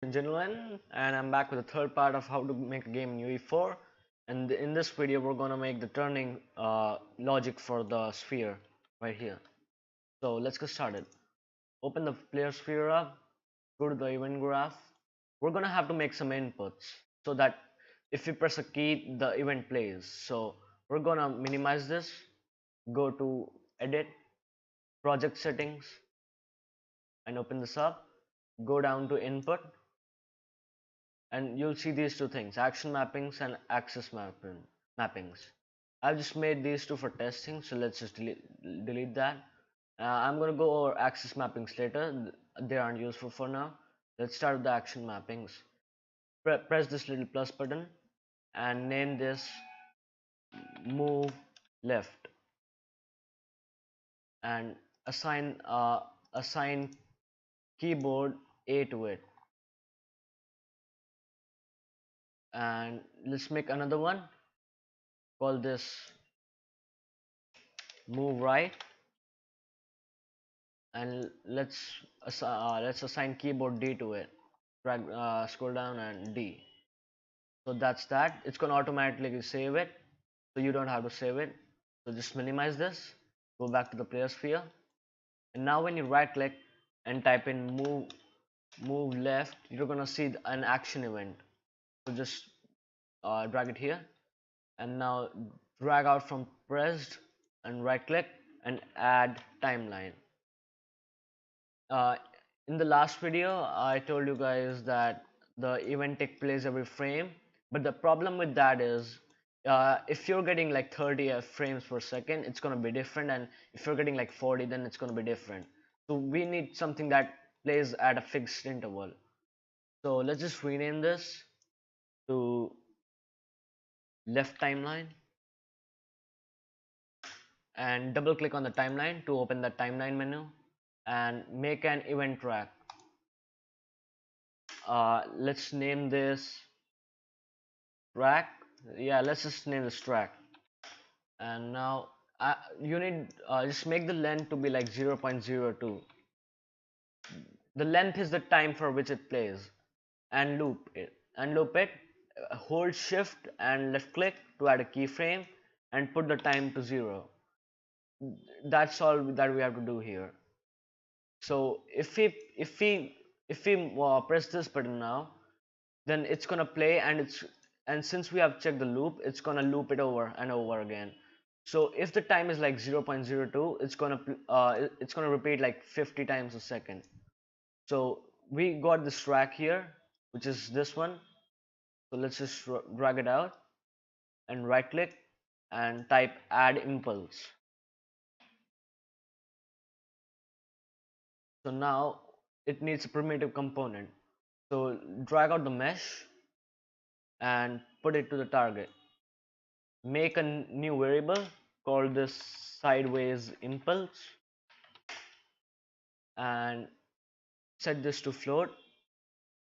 and gentlemen, and I'm back with the third part of how to make a game in UE4. And in this video, we're gonna make the turning logic for the sphere right here. So let's get started. Open the player sphere up, go to the event graph. We're gonna have to make some inputs so that if we press a key, the event plays. So we're gonna minimize this, go to edit, project settings, and open this up. Go down to input, and you'll see these two things, action mappings and axis mappings. I've just made these two for testing, so let's just delete that. I'm going to go over axis mappings later. They aren't useful for now. Let's start with the action mappings. Press this little plus button and name this move left, and assign keyboard A to it. And let's make another one, call this move right, and let's assign keyboard D to it. Drag, scroll down and D. So that's that. It's gonna automatically save it, so you don't have to save it. So just minimize this, go back to the player sphere, and now when you right click and type in move left, you're gonna see an action event. So just drag it here, and now drag out from pressed and right click and add timeline. uh, in the last video I told you guys that the event take place every frame, but the problem with that is if you're getting like 30 frames per second, it's gonna be different, and if you're getting like 40, then it's gonna be different. So we need something that plays at a fixed interval. So let's just rename this to left timeline, and double click on the timeline to open the timeline menu and make an event track. Let's name this track. Yeah, let's just name this track. And now you need just make the length to be like 0.02. The length is the time for which it plays, and loop it. Hold shift and left click to add a keyframe and put the time to 0. That's all that we have to do here. So if we press this button now, then it's gonna play, and since we have checked the loop, it's gonna loop it over and over again. So if the time is like 0.02, it's gonna repeat like 50 times a second. So we got this track here, which is this one. So let's just drag it out and right click and type add impulse. So now it needs a primitive component. So drag out the mesh and put it to the target. Make a new variable, call this sideways impulse, and set this to float,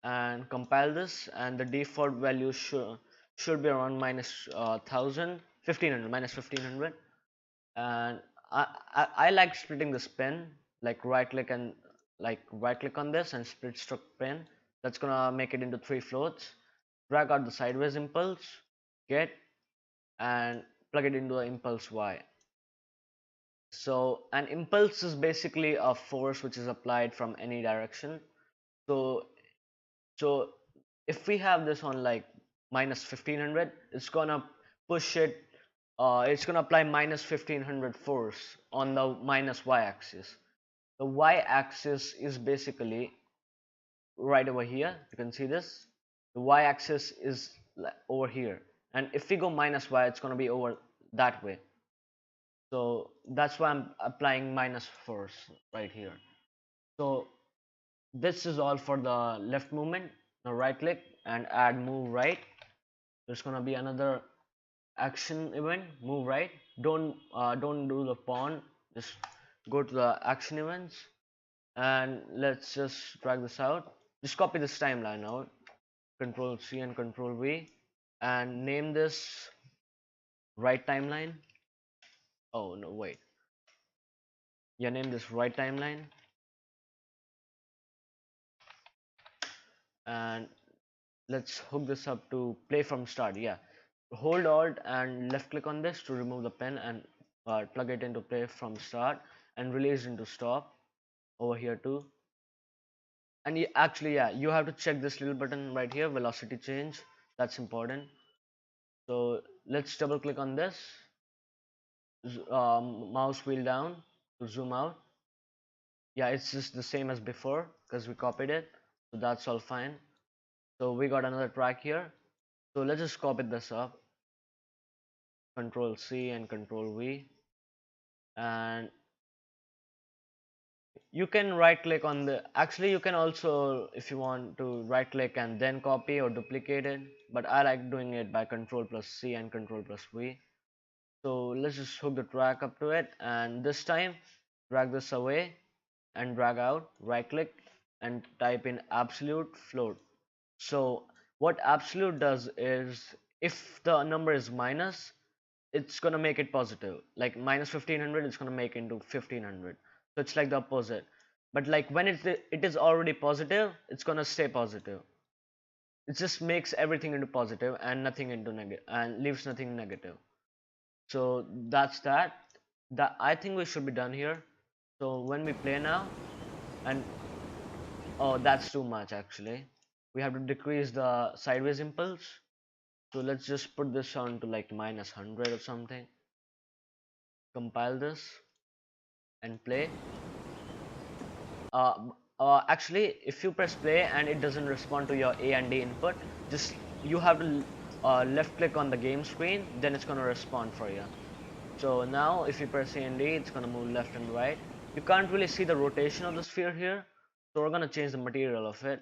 and compile this, and the default value should be around minus 1000 1500 minus 1500. And I like splitting this pen, like right click on this and split stroke pen. That's gonna make it into 3 floats. Drag out the sideways impulse, get, and plug it into the impulse Y. So an impulse is basically a force which is applied from any direction. So so if we have this on like minus 1500, it's gonna push it. It's gonna apply minus 1500 force on the minus y-axis. The y-axis is basically right over here. You can see this. The y-axis is over here, and if we go minus y, it's gonna be over that way. So that's why I'm applying minus force right here. So this is all for the left movement. Now right click and add move right. There's gonna be another action event, move right. Don't do the pawn, just go to the action events, and let's just drag this out. Just copy this timeline out, control C and control V, and name this right timeline. Oh no, wait, yeah, name this right timeline, and let's hook this up to play from start. Yeah, hold alt and left click on this to remove the pen and plug it into play from start and release into stop over here too. And actually, yeah, you have to check this little button right here, velocity change. That's important. So let's double click on this, mouse wheel down to zoom out. Yeah, it's just the same as before because we copied it, so that's all fine. So we got another track here, so let's just copy this up, control C and control V, and you can right click on the, actually you can also, if you want to right click and then copy or duplicate it, but I like doing it by control plus C and control plus V. So let's just hook the track up to it, and this time drag this away and drag out, right click and type in absolute float. So what absolute does is, if the number is minus, it's gonna make it positive. Like minus 1500, it's gonna make into 1500. So it's like the opposite. But like when it is already positive, it's gonna stay positive. It just makes everything into positive and nothing into negative, and leaves nothing negative. So that's that. That, I think we should be done here. So when we play now, and oh, that's too much actually. We have to decrease the sideways impulse. So let's just put this on to like minus 100 or something. Compile this and play. Actually, if you press play and it doesn't respond to your A and D input, just you have to left click on the game screen, then it's gonna respond for you. So now if you press A and D, it's gonna move left and right. You can't really see the rotation of the sphere here, so we're gonna change the material of it.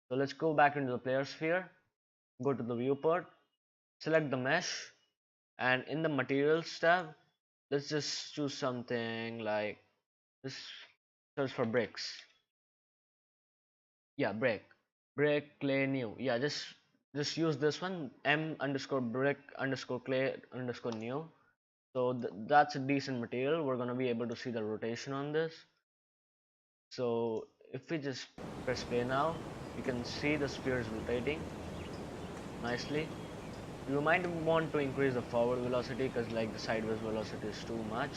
So let's go back into the player sphere, go to the viewport, select the mesh, and in the materials tab, let's just choose something like this. Search for bricks. Yeah, brick clay new. Yeah, just use this one, m underscore brick underscore clay underscore new. So that's a decent material. We're gonna be able to see the rotation on this. So if we just press play now, you can see the sphere is rotating nicely. You might want to increase the forward velocity because like the sideways velocity is too much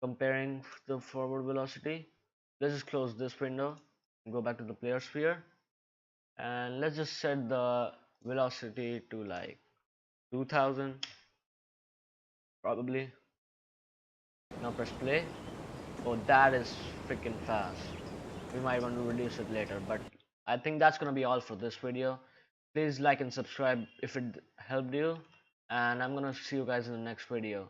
comparing the forward velocity. Let's just close this window, go back to the player sphere, and let's just set the velocity to like 2000 probably. Now press play. Oh, that is freaking fast. We might want to reduce it later, but I think that's gonna be all for this video. Please like and subscribe if it helped you, and I'm gonna see you guys in the next video.